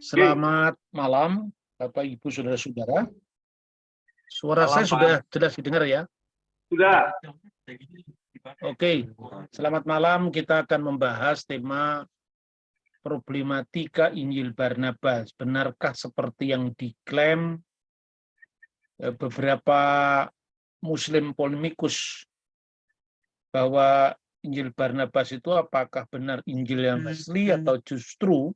Selamat malam, Bapak, Ibu, Saudara-saudara. Suara saya sudah jelas didengar ya? Sudah. Oke, selamat malam. Kita akan membahas tema problematika Injil Barnabas. Benarkah seperti yang diklaim beberapa Muslim polemikus bahwa Injil Barnabas itu apakah benar Injil yang asli atau justru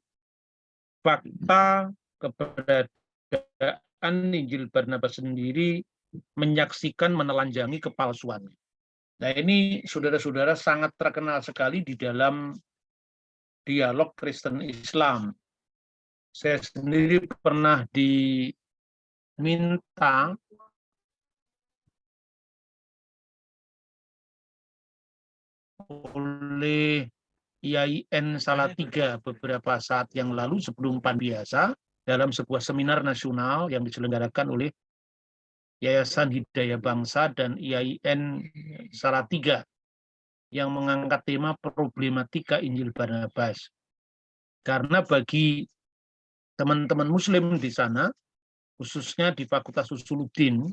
fakta keberadaan Injil Barnabas sendiri menyaksikan menelanjangi kepalsuannya. Nah, ini saudara-saudara sangat terkenal sekali di dalam dialog Kristen Islam. Saya sendiri pernah diminta oleh IAIN Salatiga beberapa saat yang lalu sebelum PAN biasa dalam sebuah seminar nasional yang diselenggarakan oleh Yayasan Hidayah Bangsa dan IAIN Salatiga yang mengangkat tema problematika Injil Barnabas. Karena bagi teman-teman Muslim di sana, khususnya di Fakultas Usuluddin,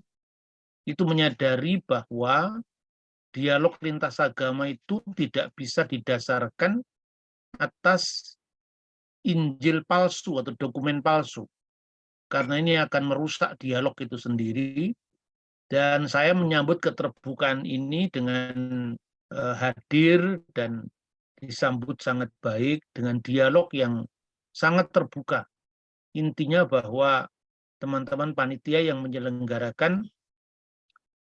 itu menyadari bahwa dialog lintas agama itu tidak bisa didasarkan atas Injil palsu atau dokumen palsu. Karena ini akan merusak dialog itu sendiri. Dan saya menyambut keterbukaan ini dengan hadir dan disambut sangat baik dengan dialog yang sangat terbuka. Intinya bahwa teman-teman panitia yang menyelenggarakan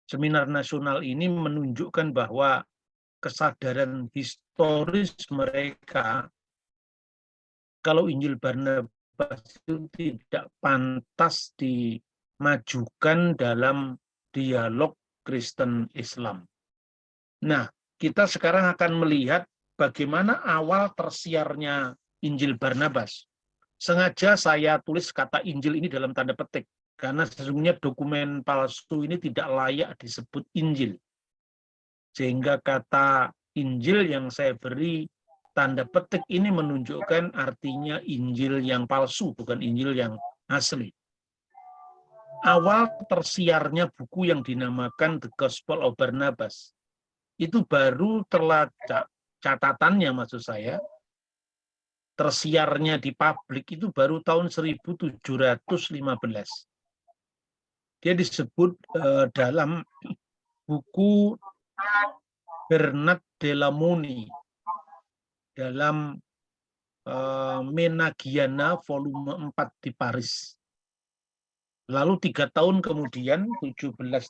seminar nasional ini menunjukkan bahwa kesadaran historis mereka kalau Injil Barnabas itu tidak pantas dimajukan dalam dialog Kristen Islam. Nah, kita sekarang akan melihat bagaimana awal tersiarnya Injil Barnabas. Sengaja saya tulis kata Injil ini dalam tanda petik, karena sesungguhnya dokumen palsu ini tidak layak disebut Injil. Sehingga kata Injil yang saya beri tanda petik ini menunjukkan artinya Injil yang palsu, bukan Injil yang asli. Awal tersiarnya buku yang dinamakan The Gospel of Barnabas, itu baru terlacak, catatannya maksud saya, tersiarnya di publik itu baru tahun 1715. Dia disebut dalam buku Bernard de Lamoni dalam Menagiana volume 4 di Paris. Lalu 3 tahun kemudian, 1718,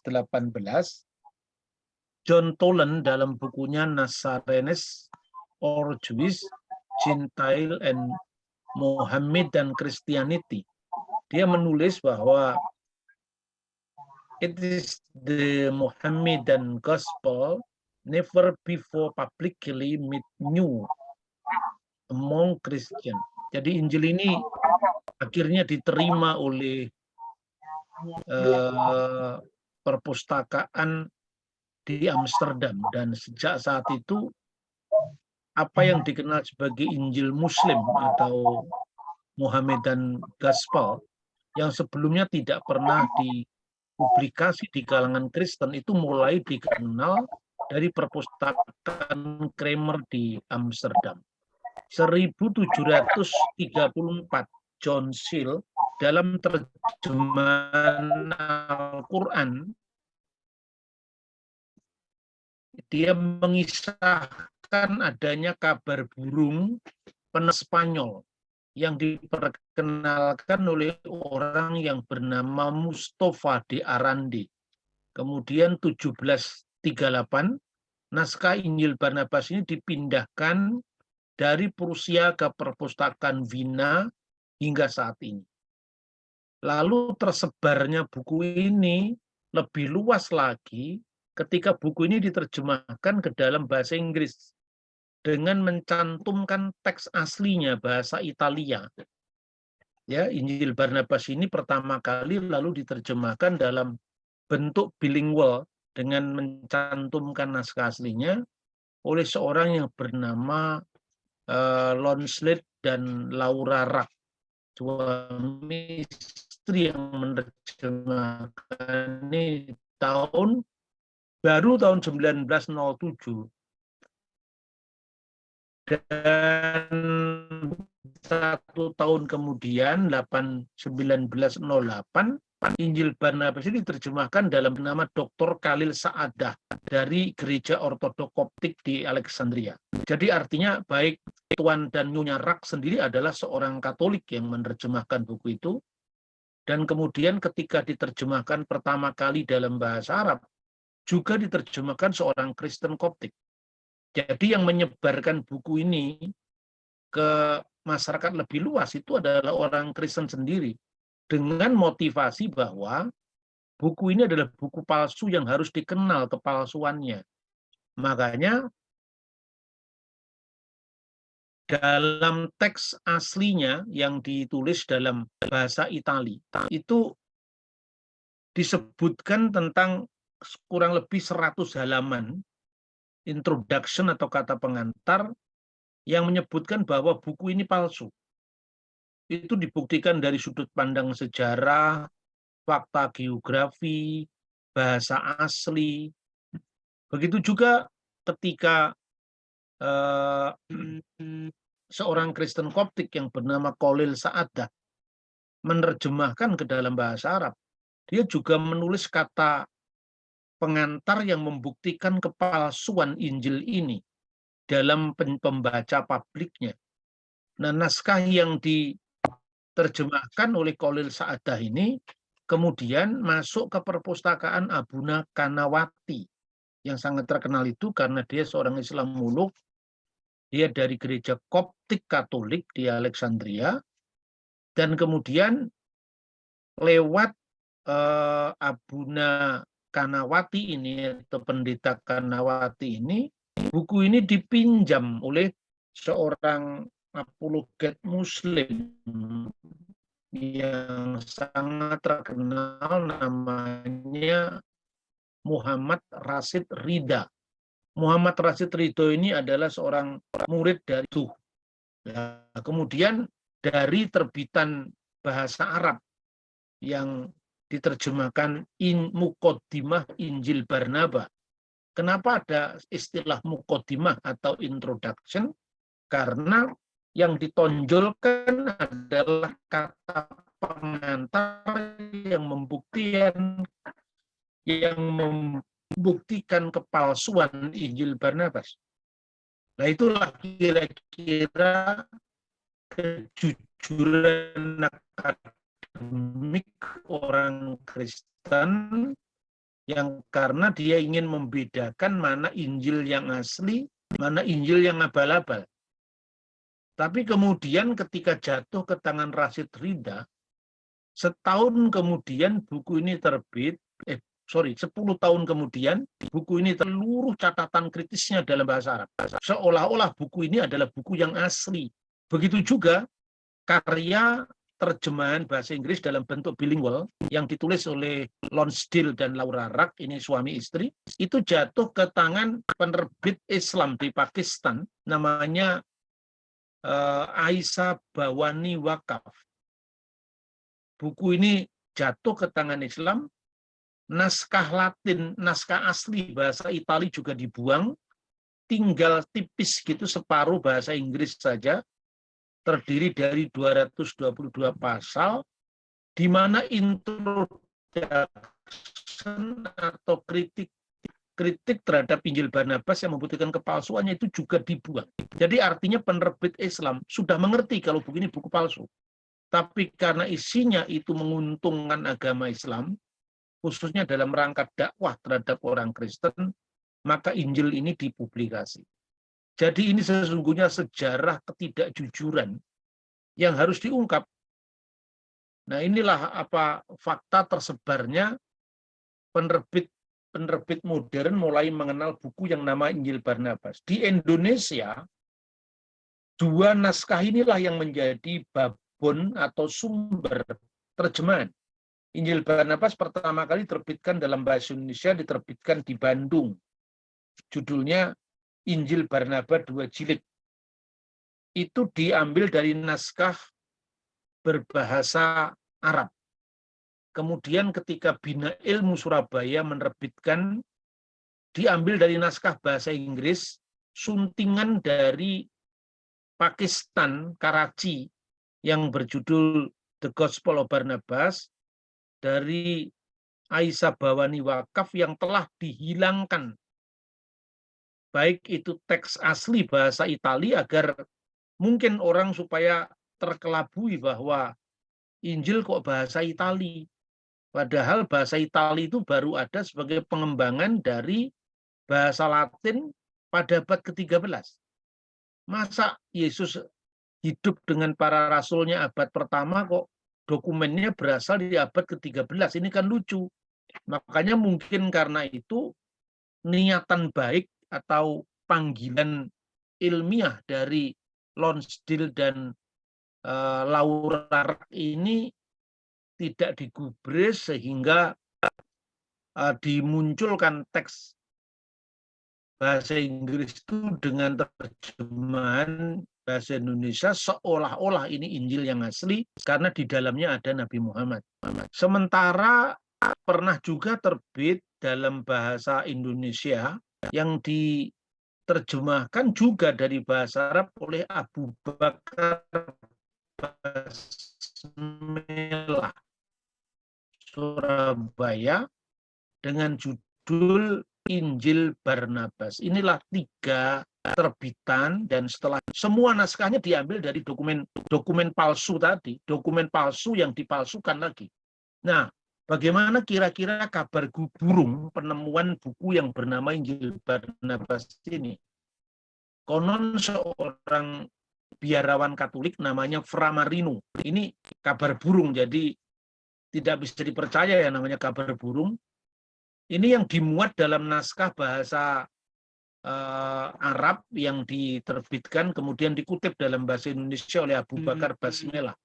John Toland dalam bukunya Nazarenes or Jewish, Gentile and Mohammedan Christianity, dia menulis bahwa it is the Mohammedan gospel never before publicly made new among Christian. Jadi Injil ini akhirnya diterima oleh perpustakaan di Amsterdam, dan sejak saat itu apa yang dikenal sebagai Injil Muslim atau Mohammedan Gospel yang sebelumnya tidak pernah dipublikasi di kalangan Kristen itu mulai dikenal dari perpustakaan Kramer di Amsterdam. 1734 John Seal dalam terjemahan Al-Quran dia mengisahkan adanya kabar burung penes Spanyol yang diperkenalkan oleh orang yang bernama Mustafa de Arandi. Kemudian 1738 naskah Injil Barnabas ini dipindahkan dari Prusia ke perpustakaan Wina hingga saat ini. Lalu tersebarnya buku ini lebih luas lagi ketika buku ini diterjemahkan ke dalam bahasa Inggris dengan mencantumkan teks aslinya bahasa Italia. Ya, Injil Barnabas ini pertama kali lalu diterjemahkan dalam bentuk bilingual dengan mencantumkan naskah aslinya oleh seorang yang bernama Lonslet dan Laura Rack. suami istri yang menerjemahkan ini baru tahun 1907. Dan 1 tahun kemudian 1908 Injil Barnabas ini diterjemahkan dalam nama Dr. Khalil Sa'adah dari Gereja Ortodok Koptik di Alexandria. Jadi artinya baik Tuan dan Nyonya Rak sendiri adalah seorang Katolik yang menerjemahkan buku itu, dan kemudian ketika diterjemahkan pertama kali dalam bahasa Arab juga diterjemahkan seorang Kristen Koptik. Jadi yang menyebarkan buku ini ke masyarakat lebih luas itu adalah orang Kristen sendiri, dengan motivasi bahwa buku ini adalah buku palsu yang harus dikenal kepalsuannya. Makanya dalam teks aslinya yang ditulis dalam bahasa Itali itu disebutkan tentang kurang lebih 100 halaman introduction atau kata pengantar yang menyebutkan bahwa buku ini palsu. Itu dibuktikan dari sudut pandang sejarah, fakta geografi, bahasa asli. Begitu juga ketika seorang Kristen Koptik yang bernama Khalil Sa'adah menerjemahkan ke dalam bahasa Arab, dia juga menulis kata pengantar yang membuktikan kepalsuan Injil ini dalam pembaca publiknya. Nah, naskah yang diterjemahkan oleh Khalil Sa'adah ini kemudian masuk ke perpustakaan Abuna Kanawati yang sangat terkenal itu karena dia seorang Islam muluk. Dia dari gereja Koptik Katolik di Alexandria, dan kemudian lewat Abuna Kanawati ini atau pendeta Kanawati ini, buku ini dipinjam oleh seorang apologet Muslim yang sangat terkenal, namanya Muhammad Rashid Ridha. Muhammad Rashid Ridho ini adalah seorang murid dari Tuh. Ya, kemudian dari terbitan bahasa Arab yang diterjemahkan Muqaddimah Injil Barnaba. Kenapa ada istilah Muqaddimah atau introduction? Karena yang ditonjolkan adalah kata pengantar yang membuktikan kepalsuan Injil Barnabas. Nah, itulah kira-kira kejujuran akademik orang Kristen yang karena dia ingin membedakan mana Injil yang asli, mana Injil yang abal-abal. Tapi kemudian ketika jatuh ke tangan Rashid Ridha, setahun kemudian buku ini terbit, 10 tahun kemudian buku ini seluruh catatan kritisnya dalam bahasa Arab. Seolah-olah buku ini adalah buku yang asli. Begitu juga karya terjemahan bahasa Inggris dalam bentuk bilingual yang ditulis oleh Lonsdale dan Laura Rak, ini suami istri, itu jatuh ke tangan penerbit Islam di Pakistan, namanya Aisyah Bawani Wakaf. Buku ini jatuh ke tangan Islam, naskah Latin, naskah asli bahasa Itali juga dibuang, tinggal tipis gitu separuh bahasa Inggris saja, terdiri dari 222 pasal, di mana introduction atau kritik terhadap Injil Barnabas yang membuktikan kepalsuannya itu juga dibuang. Jadi artinya penerbit Islam sudah mengerti kalau buku ini buku palsu. Tapi karena isinya itu menguntungkan agama Islam, khususnya dalam rangka dakwah terhadap orang Kristen, maka Injil ini dipublikasi. Jadi ini sesungguhnya sejarah ketidakjujuran yang harus diungkap. Nah, inilah apa fakta tersebarnya penerbit modern mulai mengenal buku yang nama Injil Barnabas. Di Indonesia, 2 naskah inilah yang menjadi babon atau sumber terjemahan. Injil Barnabas pertama kali diterbitkan dalam bahasa Indonesia, diterbitkan di Bandung. Judulnya Injil Barnabas 2 jilid. Itu diambil dari naskah berbahasa Arab. Kemudian ketika Bina Ilmu Surabaya menerbitkan, diambil dari naskah bahasa Inggris, suntingan dari Pakistan, Karachi, yang berjudul The Gospel of Barnabas, dari Aisyah Bawani Wakaf yang telah dihilangkan, baik itu teks asli bahasa Itali, agar mungkin orang supaya terkelabui bahwa Injil kok bahasa Itali. Padahal bahasa Itali itu baru ada sebagai pengembangan dari bahasa Latin pada abad ke-13. Masa Yesus hidup dengan para rasulnya abad pertama kok dokumennya berasal di abad ke-13? Ini kan lucu. Makanya mungkin karena itu niatan baik atau panggilan ilmiah dari Lonsdale dan Laura ini tidak digubris sehingga dimunculkan teks bahasa Inggris itu dengan terjemahan bahasa Indonesia seolah-olah ini Injil yang asli karena di dalamnya ada Nabi Muhammad. Sementara pernah juga terbit dalam bahasa Indonesia yang diterjemahkan juga dari bahasa Arab oleh Abu Bakar Basmelah, Surabaya, dengan judul Injil Barnabas. Inilah 3 terbitan, dan setelah semua naskahnya diambil dari dokumen palsu tadi, dokumen palsu yang dipalsukan lagi. Nah, bagaimana kira-kira kabar burung penemuan buku yang bernama Injil Barnabas ini? Konon seorang biarawan Katolik namanya Fra Marino. Ini kabar burung, jadi tidak bisa dipercaya ya namanya kabar burung. Ini yang dimuat dalam naskah bahasa Arab yang diterbitkan kemudian dikutip dalam bahasa Indonesia oleh Abu Bakar Basmelah.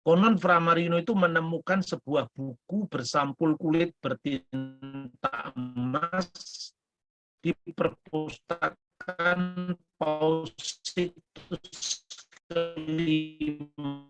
Konon Fra Marino itu menemukan sebuah buku bersampul kulit bertinta emas di perpustakaan Paus Sixtus kelima.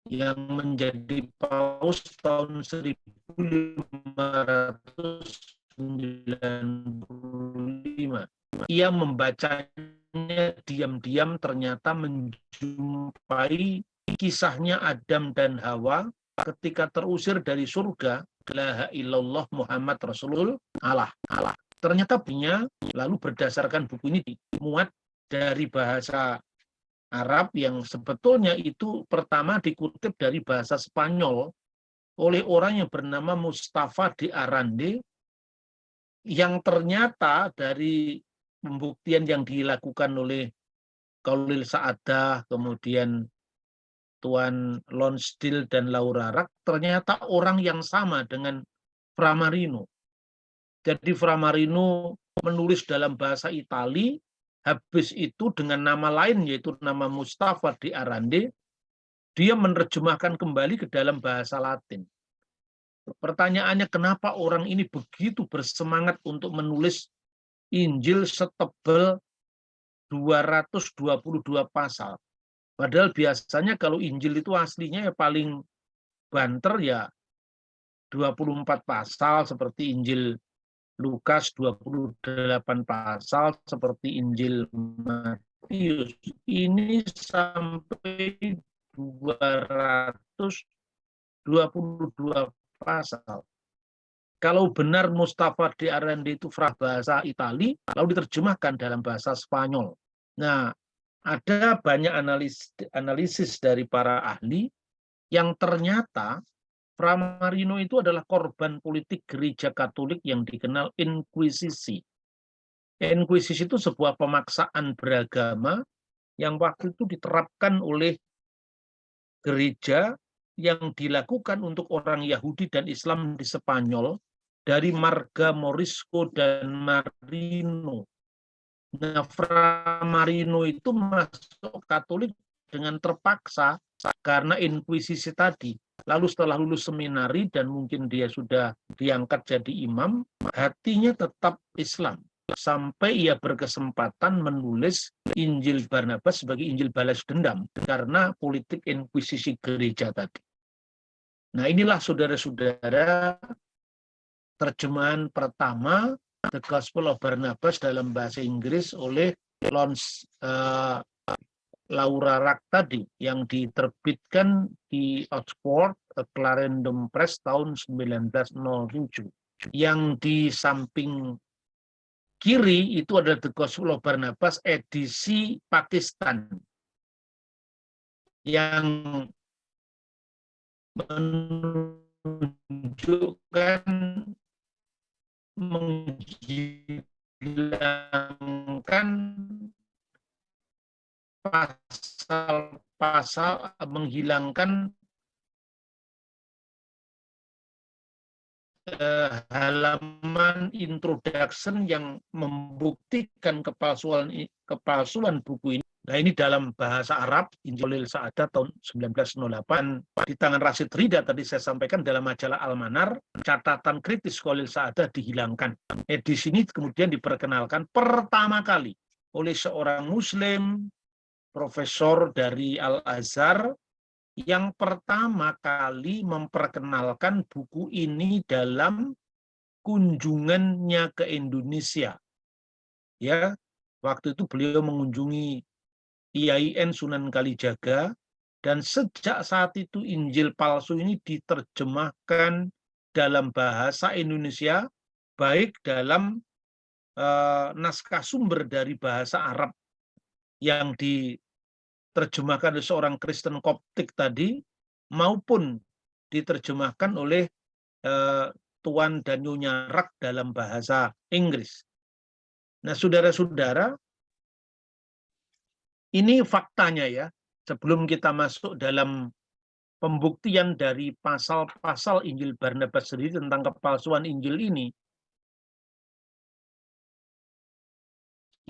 Yang menjadi paus tahun 1595. Ia membacanya diam-diam, ternyata menjumpai kisahnya Adam dan Hawa ketika terusir dari surga. La ilaha illallah Muhammad Rasulullah Allah. Ternyata punya, lalu berdasarkan buku ini dimuat dari bahasa Arab yang sebetulnya itu pertama dikutip dari bahasa Spanyol oleh orang yang bernama Mustafa de Arande, yang ternyata dari pembuktian yang dilakukan oleh Khalil Sa'adah, kemudian Tuan Lonsdale dan Laura Rak, ternyata orang yang sama dengan Fra Marino. Jadi Fra Marino menulis dalam bahasa Itali, habis itu dengan nama lain yaitu nama Mustafa de Arande, dia menerjemahkan kembali ke dalam bahasa Latin. Pertanyaannya, kenapa orang ini begitu bersemangat untuk menulis Injil setebal 222 pasal? Padahal biasanya kalau Injil itu aslinya ya paling banter ya 24 pasal seperti Injil Lukas, 28 pasal seperti Injil Matius. Ini sampai 222 pasal. Kalau benar Mustafa de Arande itu bahasa Itali, lalu diterjemahkan dalam bahasa Spanyol. Nah, ada banyak analisis dari para ahli yang ternyata Fra Marino itu adalah korban politik gereja Katolik yang dikenal Inkuisisi. Inkuisisi itu sebuah pemaksaan beragama yang waktu itu diterapkan oleh gereja yang dilakukan untuk orang Yahudi dan Islam di Spanyol dari Marga Morisco dan Marino. Nah, Fra Marino itu masuk Katolik dengan terpaksa karena inkuisisi tadi. lalu setelah lulus seminari dan mungkin dia sudah diangkat jadi imam, hatinya tetap Islam. Sampai ia berkesempatan menulis Injil Barnabas sebagai Injil balas dendam karena politik inkuisisi gereja tadi. Nah, inilah saudara-saudara terjemahan pertama The Gospel of Barnabas dalam bahasa Inggris oleh Laura Rack tadi yang diterbitkan di Oxford Clarendon Press tahun 1907. Yang di samping kiri itu adalah The Gospel of Barnabas edisi Pakistan yang menunjukkan menghilangkan pasal-pasal, menghilangkan halaman introduction yang membuktikan kepalsuan buku ini. Nah, ini dalam bahasa Arab, Injil Sa'adah tahun 1908 di tangan Rashid Rida tadi saya sampaikan dalam majalah Al-Manar, catatan kritis Khalil Sa'adah dihilangkan. Edisi ini kemudian diperkenalkan pertama kali oleh seorang Muslim, profesor dari Al-Azhar, yang pertama kali memperkenalkan buku ini dalam kunjungannya ke Indonesia. Ya, waktu itu beliau mengunjungi IAIN Sunan Kalijaga, dan sejak saat itu Injil palsu ini diterjemahkan dalam bahasa Indonesia, baik dalam naskah sumber dari bahasa Arab yang diterjemahkan oleh seorang Kristen Koptik tadi, maupun diterjemahkan oleh Tuan dan Nyonya Rak dalam bahasa Inggris. Nah, saudara-saudara, ini faktanya ya, sebelum kita masuk dalam pembuktian dari pasal-pasal Injil Barnabas sendiri tentang kepalsuan Injil ini,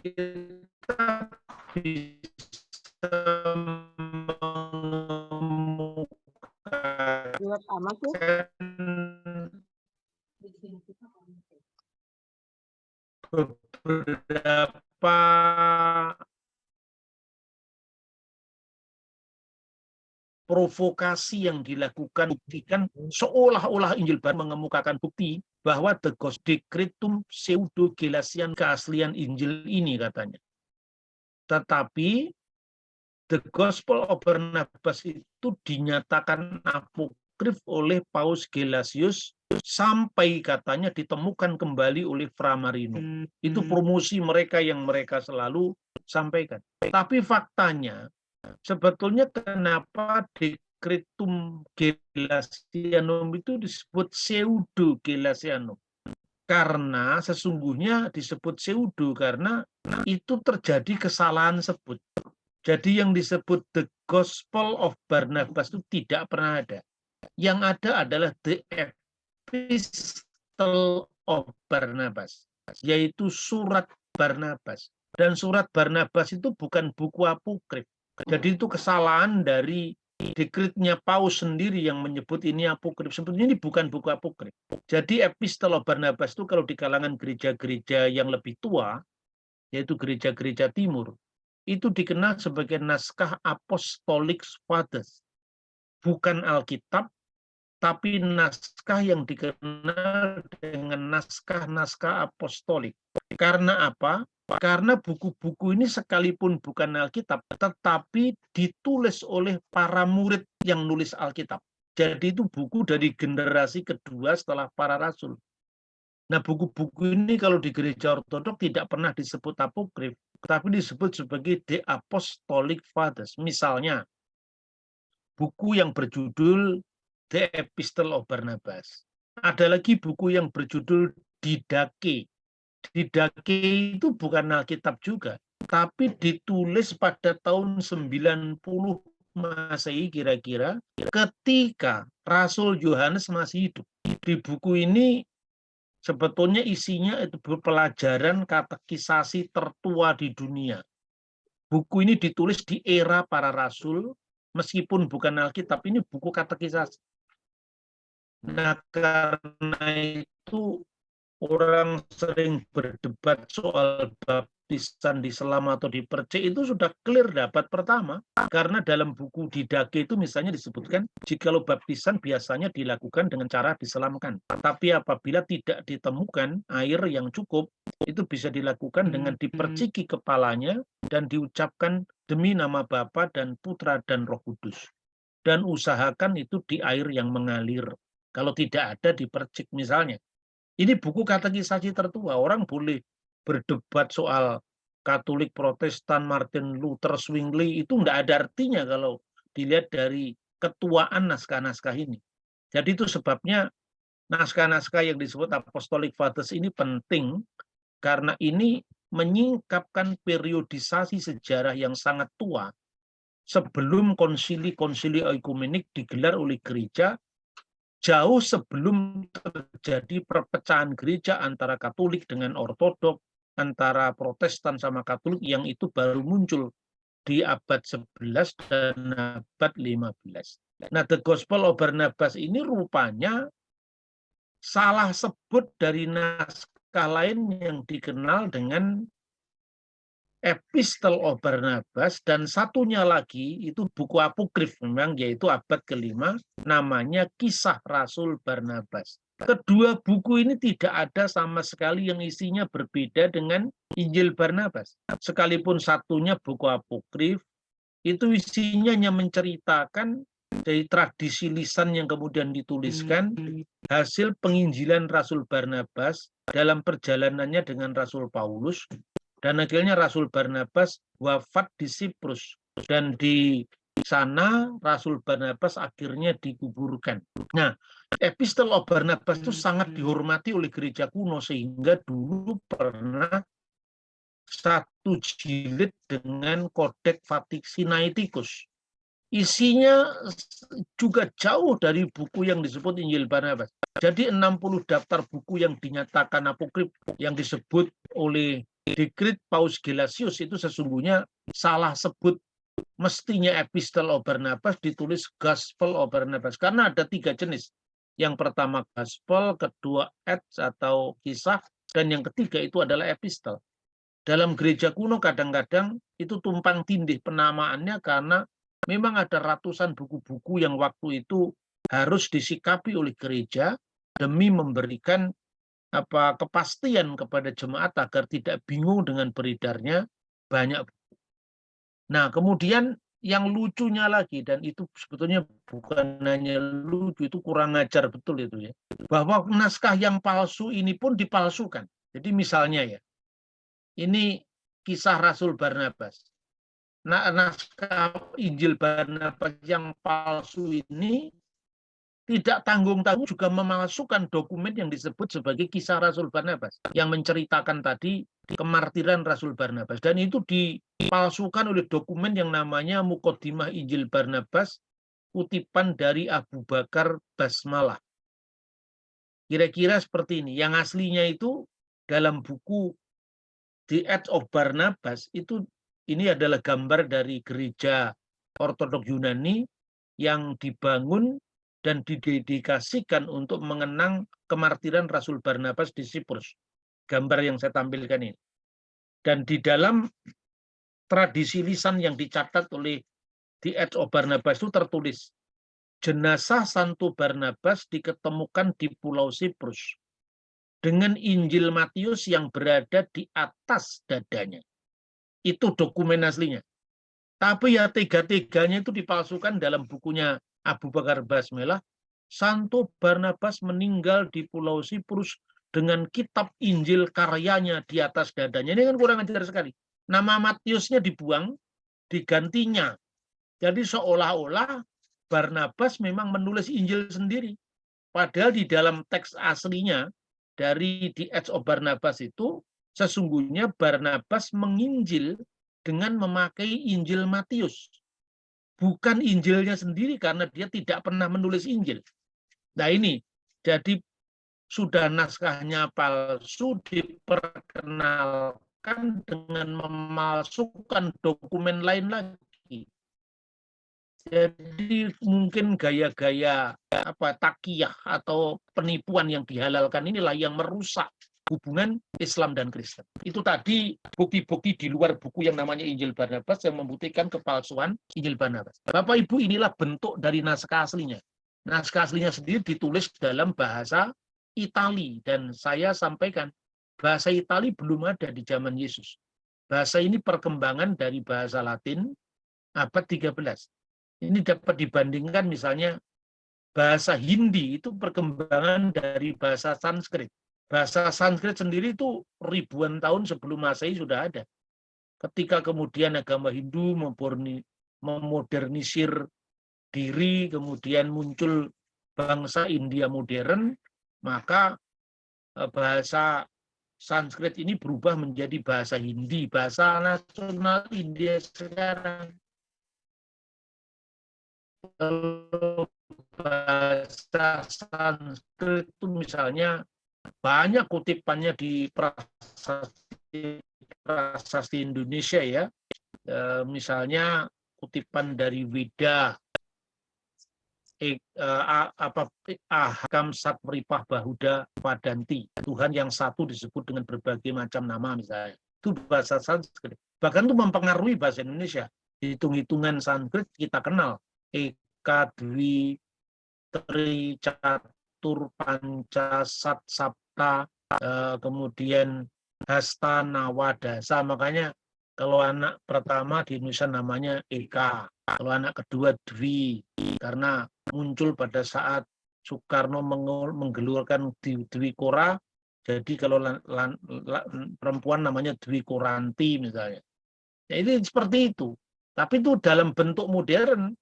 kita bisa menemukan beberapa provokasi yang dilakukan, buktikan seolah-olah Injil Barnabas mengemukakan bukti bahwa The Gospel Decretum Pseudo Gelasian, keaslian Injil ini katanya. Tetapi The Gospel of Barnabas itu dinyatakan apokrif oleh Paus Gelasius sampai katanya ditemukan kembali oleh Fra Marino. Itu promosi mereka yang mereka selalu sampaikan. Tapi faktanya, sebetulnya kenapa Decretum Gelasianum itu disebut Pseudo Gelasianum? Karena sesungguhnya disebut pseudo karena itu terjadi kesalahan sebut. Jadi yang disebut The Gospel of Barnabas itu tidak pernah ada. Yang ada adalah The Epistle of Barnabas, yaitu surat Barnabas. Dan surat Barnabas itu bukan buku apokrif. Jadi itu kesalahan dari dekretnya Paus sendiri yang menyebut ini apokrif. Sebetulnya ini bukan buku apokrif. Jadi Epistle of Barnabas itu kalau di kalangan gereja-gereja yang lebih tua, yaitu gereja-gereja timur, itu dikenal sebagai naskah Apostolic Fathers. Bukan Alkitab, tapi naskah yang dikenal dengan naskah-naskah apostolik. Karena apa? Karena buku-buku ini sekalipun bukan Alkitab, tetapi ditulis oleh para murid yang nulis Alkitab. Jadi itu buku dari generasi kedua setelah para rasul. Nah, buku-buku ini kalau di gereja ortodok tidak pernah disebut apokrif, tapi disebut sebagai The Apostolic Fathers. Misalnya, buku yang berjudul The Epistle of Barnabas. Ada lagi buku yang berjudul Didache. Didache itu bukan Alkitab juga, tapi ditulis pada tahun 90 Masehi kira-kira, ketika Rasul Yohanes masih hidup. Di buku ini sebetulnya isinya itu pelajaran katekisasi tertua di dunia. Buku ini ditulis di era para rasul, meskipun bukan Alkitab, ini buku katekisasi. Nah, karena itu orang sering berdebat soal baptisan di selam atau di percik itu sudah clear dapat pertama. Karena dalam buku Didake itu misalnya disebutkan, jikalau baptisan biasanya dilakukan dengan cara diselamkan. Tapi apabila tidak ditemukan air yang cukup, itu bisa dilakukan dengan diperciki kepalanya dan diucapkan demi nama Bapa dan Putra dan Roh Kudus. Dan usahakan itu di air yang mengalir. Kalau tidak ada dipercik misalnya. Ini buku katekisasi tertua. Orang boleh berdebat soal Katolik, Protestan, Martin Luther, Zwingli. Itu enggak ada artinya kalau dilihat dari ketuaan naskah-naskah ini. Jadi itu sebabnya naskah-naskah yang disebut Apostolic Fathers ini penting karena ini menyingkapkan periodisasi sejarah yang sangat tua sebelum konsili-konsili ekumenik digelar oleh gereja, jauh sebelum terjadi perpecahan gereja antara Katolik dengan Ortodok, antara Protestan sama Katolik yang itu baru muncul di abad 11 dan abad 15. Nah, The Gospel of Barnabas ini rupanya salah sebut dari naskah lain yang dikenal dengan Epistle of Barnabas, dan satunya lagi itu buku apokrif memang, yaitu abad ke-5, namanya Kisah Rasul Barnabas. Kedua buku ini tidak ada sama sekali yang isinya berbeda dengan Injil Barnabas. Sekalipun satunya buku apokrif, itu isinya hanya menceritakan dari tradisi lisan yang kemudian dituliskan, hasil penginjilan Rasul Barnabas dalam perjalanannya dengan Rasul Paulus, dan akhirnya Rasul Barnabas wafat di Siprus. Dan di sana Rasul Barnabas akhirnya dikuburkan. Nah, Epistle of Barnabas itu sangat dihormati oleh gereja kuno, sehingga dulu pernah satu jilid dengan Kodek Sinaiticus. Isinya juga jauh dari buku yang disebut Injil Barnabas. Jadi 60 daftar buku yang dinyatakan apokrif yang disebut oleh Dekrit Paus Gelasius itu sesungguhnya salah sebut. Mestinya Epistle of Barnabas ditulis Gospel of Barnabas, karena ada 3 jenis. Yang pertama Gospel, kedua Acts atau kisah, dan yang ketiga itu adalah Epistle. Dalam gereja kuno kadang-kadang itu tumpang tindih penamaannya karena memang ada ratusan buku-buku yang waktu itu harus disikapi oleh gereja demi memberikan kepastian kepada jemaat agar tidak bingung dengan beredarnya banyak. Nah, kemudian yang lucunya lagi, dan itu sebetulnya bukan hanya lucu, itu kurang ajar betul itu ya, bahwa naskah yang palsu ini pun dipalsukan. Jadi misalnya ya, ini kisah Rasul Barnabas. Nah, naskah Injil Barnabas yang palsu ini tidak tanggung-tanggung juga memalsukan dokumen yang disebut sebagai kisah Rasul Barnabas, yang menceritakan tadi kemartiran Rasul Barnabas. Dan itu dipalsukan oleh dokumen yang namanya Muqaddimah Injil Barnabas, kutipan dari Abu Bakar Basmalah. Kira-kira seperti ini. Yang aslinya itu dalam buku The Acts of Barnabas, itu ini adalah gambar dari gereja Ortodok Yunani yang dibangun dan didedikasikan untuk mengenang kemartiran Rasul Barnabas di Siprus. Gambar yang saya tampilkan ini. Dan di dalam tradisi lisan yang dicatat oleh The Acts of Barnabas itu tertulis, jenazah Santo Barnabas diketemukan di Pulau Siprus dengan Injil Matius yang berada di atas dadanya. Itu dokumen aslinya. Tapi ya tiga-tiganya itu dipalsukan dalam bukunya Abu Bakar Basmalah. Santo Barnabas meninggal di Pulau Siprus dengan kitab Injil karyanya di atas dadanya. Ini kan kurang ajar sekali. Nama Matiusnya dibuang, digantinya. Jadi seolah-olah Barnabas memang menulis Injil sendiri. Padahal di dalam teks aslinya dari The Acts of Barnabas itu sesungguhnya Barnabas menginjil dengan memakai Injil Matius. Bukan Injilnya sendiri karena dia tidak pernah menulis Injil. Nah ini, jadi sudah naskahnya palsu diperkenalkan dengan memalsukan dokumen lain lagi. Jadi mungkin gaya-gaya takiyah atau penipuan yang dihalalkan inilah yang merusak hubungan Islam dan Kristen. Itu tadi bukti-bukti di luar buku yang namanya Injil Barnabas yang membuktikan kepalsuan Injil Barnabas. Bapak Ibu, inilah bentuk dari naskah aslinya. Naskah aslinya sendiri ditulis dalam bahasa Itali, dan saya sampaikan bahasa Itali belum ada di zaman Yesus. Bahasa ini perkembangan dari bahasa Latin abad 13. Ini dapat dibandingkan misalnya bahasa Hindi itu perkembangan dari bahasa Sanskrit. Bahasa Sanskrit sendiri itu ribuan tahun sebelum Masehi sudah ada. Ketika kemudian agama Hindu memodernisir diri, kemudian muncul bangsa India modern, maka bahasa Sanskrit ini berubah menjadi bahasa Hindi, bahasa nasional India sekarang. Bahasa Sanskrit itu misalnya banyak kutipannya di prasasti Indonesia ya. Misalnya kutipan dari Weda, Ahkam Satmripah Bahuda Padanti, Tuhan yang satu disebut dengan berbagai macam nama misalnya. Itu bahasa Sanskrit. Bahkan itu mempengaruhi bahasa Indonesia. Hitung-hitungan Sanskrit kita kenal. Eka, Dwi, Tri, Catur, Panca, Sat, Sapta, kemudian Hasta, Nawa, Dasa. Makanya kalau anak pertama di Indonesia namanya Eka, kalau anak kedua Dwi, karena muncul pada saat Soekarno menggelurkan Dwi Kora, jadi kalau perempuan namanya Dwi Koranti misalnya. Ya, ini seperti itu. Tapi itu dalam bentuk modern,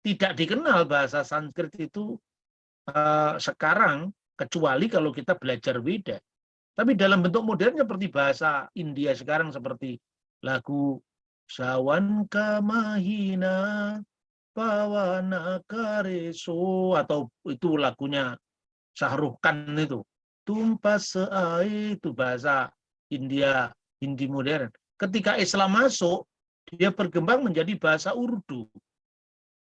tidak dikenal bahasa Sanskrit itu sekarang, kecuali kalau kita belajar Weda. Tapi dalam bentuk modern seperti bahasa India sekarang, seperti lagu Sawan Kamahina Pawana Kareso, atau itu lagunya Shahrukh Khan itu. Tumpas Seai, itu bahasa India, Hindi modern. Ketika Islam masuk, dia berkembang menjadi bahasa Urdu.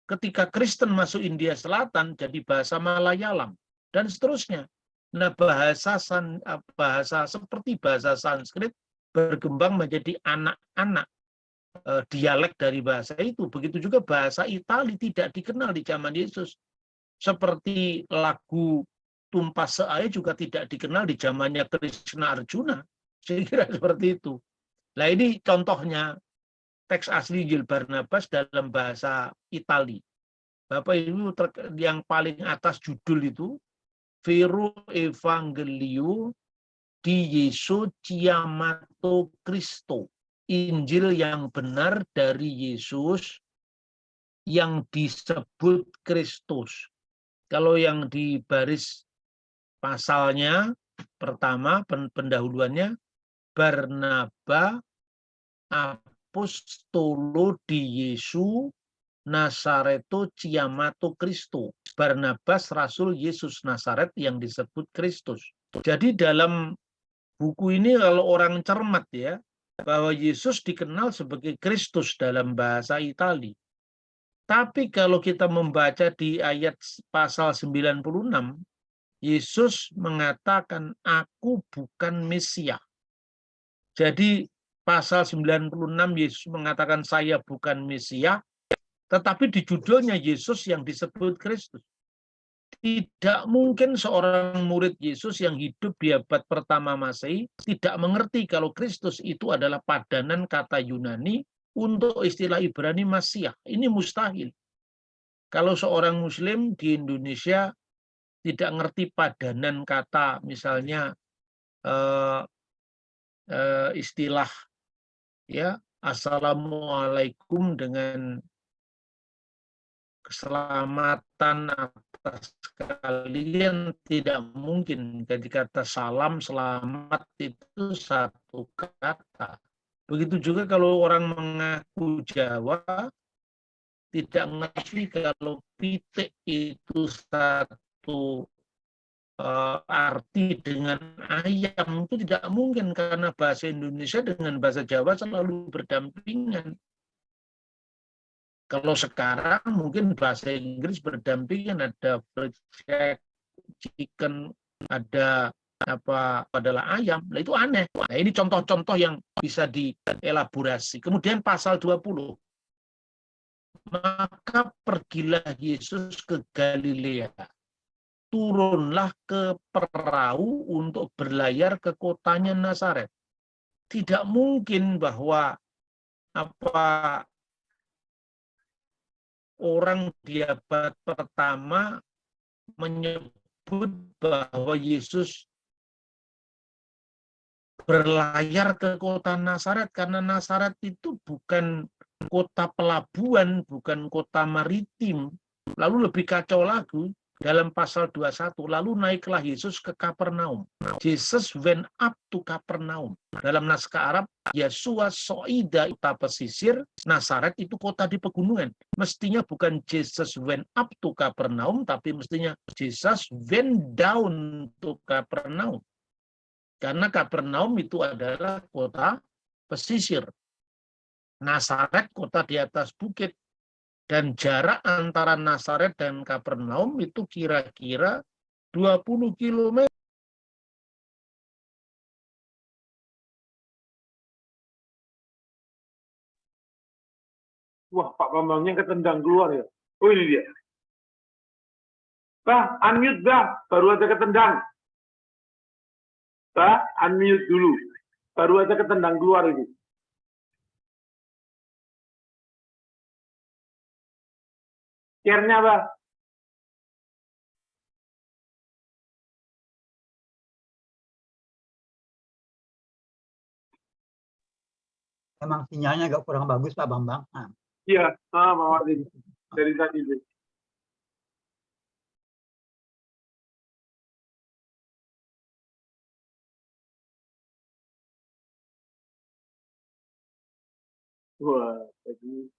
Ketika Kristen masuk India Selatan, jadi bahasa Malayalam, dan seterusnya. Nah, bahasa seperti bahasa Sanskrit berkembang menjadi anak-anak dialek dari bahasa itu. Begitu juga bahasa Itali tidak dikenal di zaman Yesus. Seperti lagu Tumpas Seai juga tidak dikenal di zamannya Krishna Arjuna. Saya kira seperti itu. Nah, ini contohnya teks asli Injil Barnabas dalam bahasa Itali. Bapak Ibu, yang paling atas judul itu Vero Evangelio di Yesu Chiamato Cristo. Injil yang benar dari Yesus yang disebut Kristus. Kalau yang di baris pasalnya pertama, pendahuluannya, Barnaba Apostolo di Yesu Nasareto Chiamato Cristo. Barnabas Rasul Yesus Nasaret yang disebut Kristus. Jadi dalam buku ini kalau orang cermat ya, bahwa Yesus dikenal sebagai Kristus dalam bahasa Itali. Tapi kalau kita membaca di ayat pasal 96, Yesus mengatakan, aku bukan Mesias. Jadi pasal 96 Yesus mengatakan saya bukan Mesias, tetapi di judulnya Yesus yang disebut Kristus. Tidak mungkin seorang murid Yesus yang hidup di abad pertama Masehi tidak mengerti kalau Kristus itu adalah padanan kata Yunani untuk istilah Ibrani Masiah. Ini mustahil. Kalau seorang Muslim di Indonesia tidak ngerti padanan kata, misalnya istilah ya Assalamualaikum dengan keselamatan atas kalian, tidak mungkin. Jadi kata salam, selamat itu satu kata. Begitu juga kalau orang mengaku Jawa, tidak ngerti kalau pitik itu satu arti dengan ayam, itu tidak mungkin karena bahasa Indonesia dengan bahasa Jawa selalu berdampingan. Kalau sekarang mungkin bahasa Inggris berdampingan, ada fried chicken, ada apa adalah ayam. Nah, itu aneh. Nah, ini contoh-contoh yang bisa dielaborasi. Kemudian pasal 20. Maka pergilah Yesus ke Galilea. Turunlah ke perahu untuk berlayar ke kotanya Nazaret. Tidak mungkin bahwa orang di abad pertama menyebut bahwa Yesus berlayar ke kota Nazaret, karena Nazaret itu bukan kota pelabuhan, bukan kota maritim. Lalu lebih kacau lagi, dalam pasal 21, lalu naiklah Yesus ke Kapernaum. Jesus went up to Kapernaum. Dalam naskah Arab, Yesua soida kota pesisir, Nazaret itu kota di pegunungan. Mestinya bukan Jesus went up to Kapernaum, tapi mestinya Jesus went down to Kapernaum. Karena Kapernaum itu adalah kota pesisir. Nazaret kota di atas bukit. Dan jarak antara Nazaret dan Kapernaum itu kira-kira 20 km. Wah, Pak Bambangnya ketendang keluar ya. Oh, ini dia. Bah, unmute, bah. Baru aja ketendang. Bah, unmute dulu. Baru aja ketendang keluar ini. Share-nya, bah. Emang sinyalnya agak kurang bagus, Pak Bambang. Nah. Iya, Pak Martin. Dari tadi itu. Wah, ini.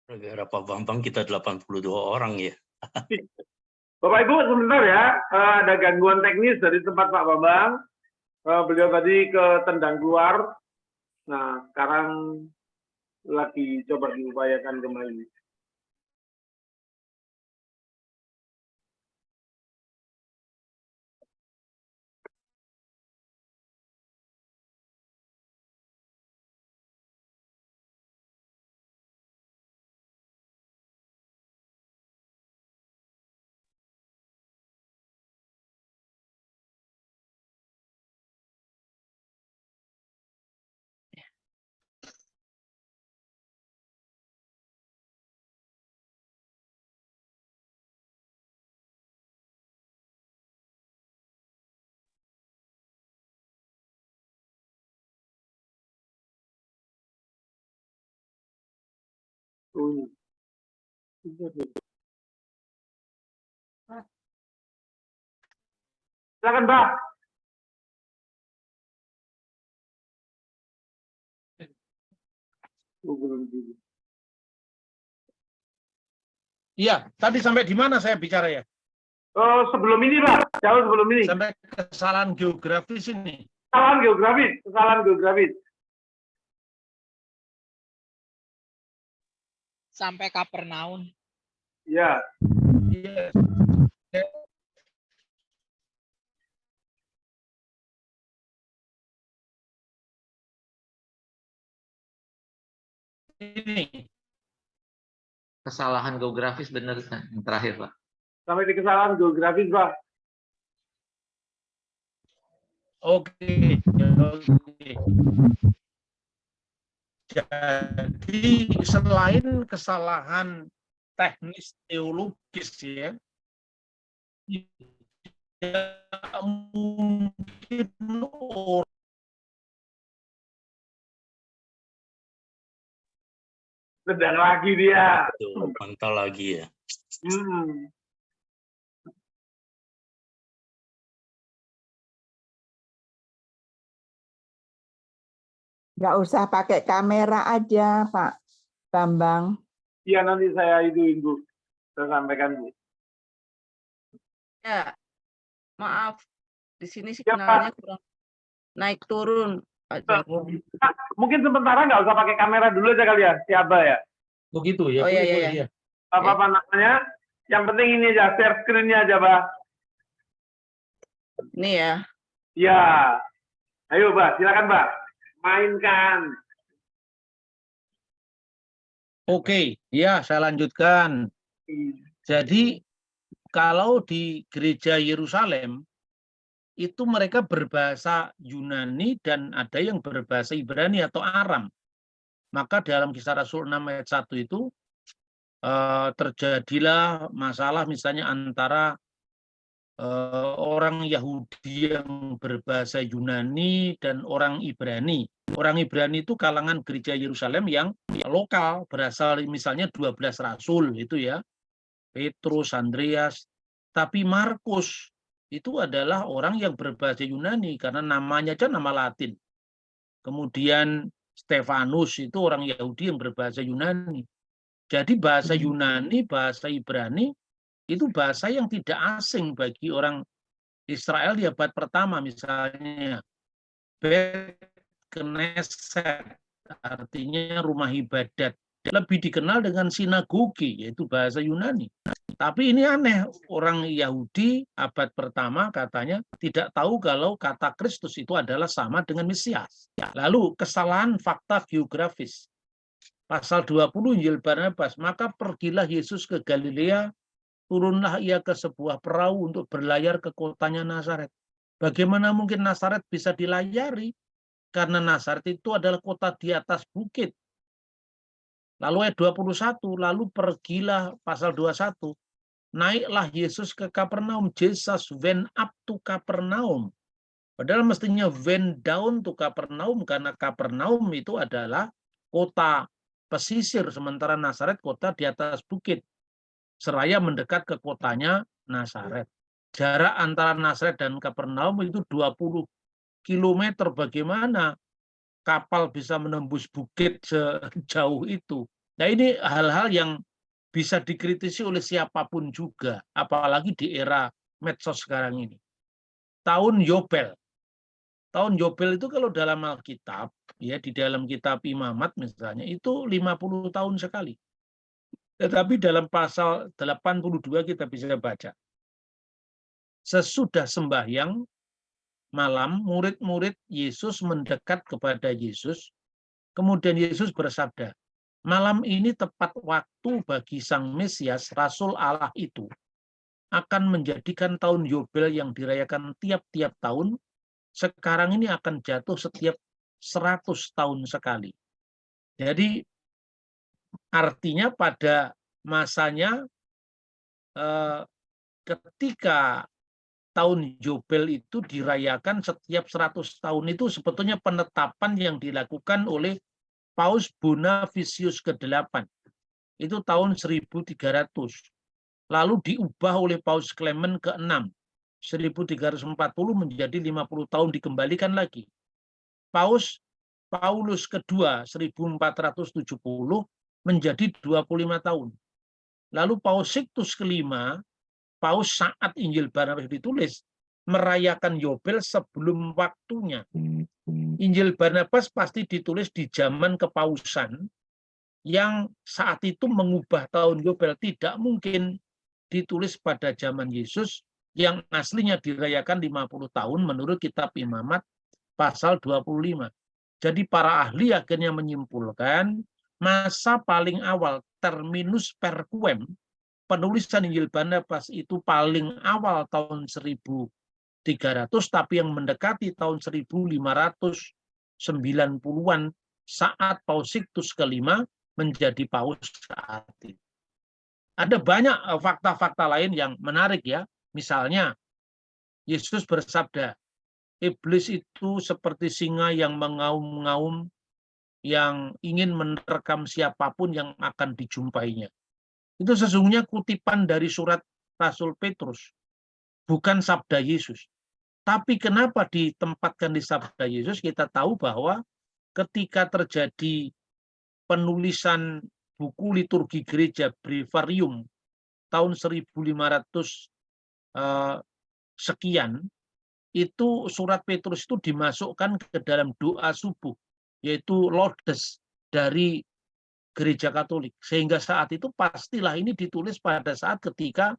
Gara-gara Pak Bambang kita 82 orang ya. Bapak Ibu sebentar ya, ada gangguan teknis dari tempat Pak Bambang. Beliau tadi ketendang keluar. Nah, sekarang lagi coba diupayakan kembali. Silakan, Pak. Iya, tadi sampai di mana saya bicara ya? Sebelum ini, Pak. Jauh sebelum ini. Sampai kesalahan geografis ini. Kesalahan geografis. Sampai Kapernaum. Ya. Iya. Ini. Kesalahan geografis benar yang terakhir, Pak. Sampai di kesalahan geografis, Pak. Oke. Jadi selain kesalahan teknis teologis ya, tidak mungkin orang Sedang lagi dia. Tuh, mantap lagi ya. Nggak usah pakai kamera aja, Pak Bambang. Iya, nanti saya ituin, Bu. Saya sampaikan, Bu. Ya, maaf. Di sini Ya, sinyalnya kurang naik turun. Pak Jarwo. Mungkin sementara nggak usah pakai kamera dulu aja kali ya, si Aba ya. Begitu ya. Oh, iya, boleh, iya, boleh, iya. ya. Apa namanya? Yang penting ini aja, share screen-nya aja, Bah. Ini ya. Ya. Ayo, Bah, silakan, Bah. Mainkan. Oke, ya saya lanjutkan. Jadi kalau di gereja Yerusalem itu mereka berbahasa Yunani dan ada yang berbahasa Ibrani atau Aram. Maka dalam Kisah Rasul 6 ayat 1 itu terjadilah masalah misalnya antara orang Yahudi yang berbahasa Yunani dan orang Ibrani. Orang Ibrani itu kalangan gereja Yerusalem yang lokal, berasal misalnya 12 rasul itu ya. Petrus, Andreas, tapi Markus itu adalah orang yang berbahasa Yunani karena namanya aja nama Latin. Kemudian Stefanus itu orang Yahudi yang berbahasa Yunani. Jadi bahasa Yunani, bahasa Ibrani itu bahasa yang tidak asing bagi orang Israel di abad pertama, misalnya Bet Knesset, artinya rumah ibadat, lebih dikenal dengan sinagogi, yaitu bahasa Yunani. Tapi ini aneh, orang Yahudi abad pertama katanya tidak tahu kalau kata Kristus itu adalah sama dengan Mesias. Lalu kesalahan fakta geografis. Pasal 20 Injil Barnabas, maka pergilah Yesus ke Galilea, turunlah ia ke sebuah perahu untuk berlayar ke kotanya Nazaret. Bagaimana mungkin Nazaret bisa dilayari? Karena Nazaret itu adalah kota di atas bukit. Lalu ayat 21, lalu pergilah pasal 21, naiklah Yesus ke Kapernaum. Jesus went up to Kapernaum. Padahal mestinya went down to Kapernaum, karena Kapernaum itu adalah kota pesisir, sementara Nazaret kota di atas bukit. Seraya mendekat ke kotanya Nazaret. Jarak antara Nazaret dan Kapernaum itu 20 kilometer. Bagaimana kapal bisa menembus bukit sejauh itu? Nah, ini hal-hal yang bisa dikritisi oleh siapapun juga, apalagi di era medsos sekarang ini. Tahun Yobel. Tahun Yobel itu kalau dalam Alkitab, ya di dalam kitab Imamat misalnya, itu 50 tahun sekali. Tetapi dalam pasal 82 kita bisa baca. Sesudah sembahyang malam, murid-murid Yesus mendekat kepada Yesus. Kemudian Yesus bersabda, malam ini tepat waktu bagi Sang Mesias, Rasul Allah itu, akan menjadikan tahun Yobel yang dirayakan tiap-tiap tahun, sekarang ini akan jatuh setiap 100 tahun sekali. Jadi artinya pada masanya ketika tahun Yobel itu dirayakan setiap 100 tahun itu sebetulnya penetapan yang dilakukan oleh Paus Bonavisius ke-8. Itu tahun 1300. Lalu diubah oleh Paus Clement ke-6. 1340 menjadi 50 tahun dikembalikan lagi. Paus Paulus kedua 1470 menjadi 25 tahun. Lalu Paus Sixtus kelima, Paus saat Injil Barnabas ditulis, merayakan Yobel sebelum waktunya. Injil Barnabas pasti ditulis di zaman kepausan yang saat itu mengubah tahun Yobel. Tidak mungkin ditulis pada zaman Yesus yang aslinya dirayakan 50 tahun menurut kitab Imamat pasal 25. Jadi para ahli akhirnya menyimpulkan masa paling awal terminus per quem penulisan Injil Barnabas itu paling awal tahun 1300, tapi yang mendekati tahun 1590-an saat Paus Sixtus kelima menjadi paus saat itu. Ada banyak fakta-fakta lain yang menarik ya. Misalnya, Yesus bersabda, iblis itu seperti singa yang mengaum-ngaum, yang ingin menerkam siapapun yang akan dijumpainya. Itu sesungguhnya kutipan dari surat Rasul Petrus, bukan sabda Yesus. Tapi kenapa ditempatkan di sabda Yesus? Kita tahu bahwa ketika terjadi penulisan buku liturgi gereja Breviarium tahun 1500 sekian, itu surat Petrus itu dimasukkan ke dalam doa subuh, yaitu Laudes dari Gereja Katolik. Sehingga saat itu pastilah ini ditulis pada saat ketika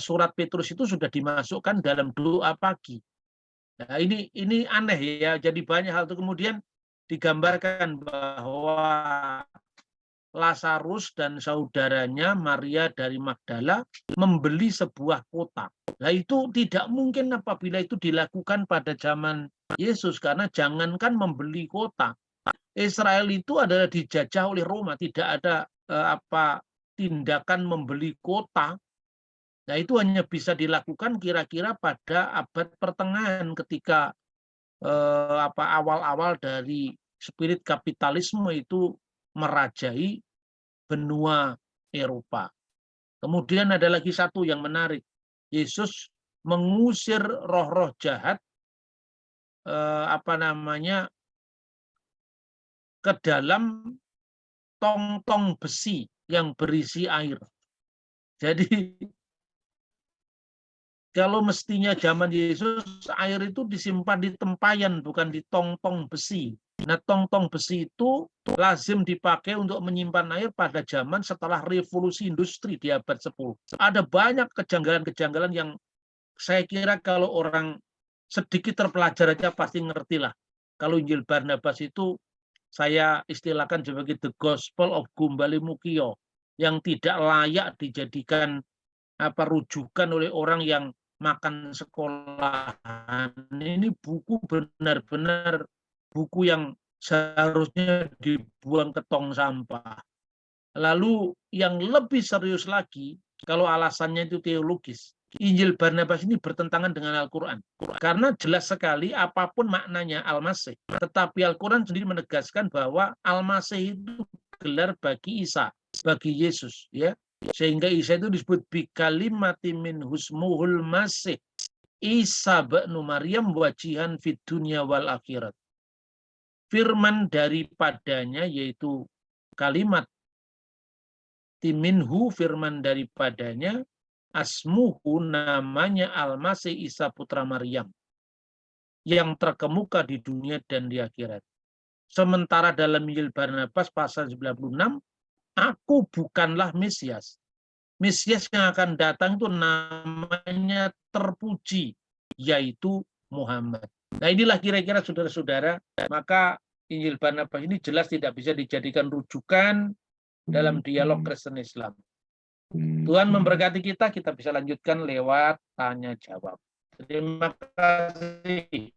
surat Petrus itu sudah dimasukkan dalam doa pagi. Nah, ini aneh ya. Jadi banyak hal itu kemudian digambarkan bahwa Lazarus dan saudaranya Maria dari Magdala membeli sebuah kota. Nah, itu tidak mungkin apabila itu dilakukan pada zaman Yesus, karena jangankan membeli kota. Israel itu adalah dijajah oleh Roma, tidak ada tindakan membeli kota. Nah, itu hanya bisa dilakukan kira-kira pada abad pertengahan ketika awal-awal dari spirit kapitalisme itu merajai benua Eropa. Kemudian ada lagi satu yang menarik. Yesus mengusir roh-roh jahat ke dalam tong-tong besi yang berisi air. Jadi kalau mestinya zaman Yesus air itu disimpan di tempayan, bukan di tong-tong besi. Nah, tong-tong besi itu lazim dipakai untuk menyimpan air pada zaman setelah revolusi industri di abad 10. Ada banyak kejanggalan-kejanggalan yang saya kira kalau orang sedikit terpelajar aja pasti ngerti lah. Kalau Injil Barnabas itu saya istilahkan sebagai the gospel of Gumbali Mukio, yang tidak layak dijadikan rujukan oleh orang yang makan sekolahan. Ini buku benar-benar buku yang seharusnya dibuang ke tong sampah. Lalu yang lebih serius lagi, kalau alasannya itu teologis, Injil Barnabas ini bertentangan dengan Al-Quran. Karena jelas sekali apapun maknanya Al-Masih, tetapi Al-Quran sendiri menegaskan bahwa Al-Masih itu gelar bagi Isa, bagi Yesus, ya. Sehingga Isa itu disebut bikalimati min husmuhul masih, Isa ba'nu Maryam wajihan fid dunya wal akhirat. Firman daripadanya, yaitu kalimat timinhu, firman daripadanya, asmuhu, namanya Al-Masih Isa putra Maryam, yang terkemuka di dunia dan di akhirat. Sementara dalam Injil Barnabas pasal 96, aku bukanlah Mesias. Mesias yang akan datang itu namanya terpuji, yaitu Muhammad. Nah, inilah kira-kira saudara-saudara, maka Injil Barnabas ini jelas tidak bisa dijadikan rujukan dalam dialog Kristen Islam. Tuhan memberkati kita bisa lanjutkan lewat tanya jawab. Terima kasih.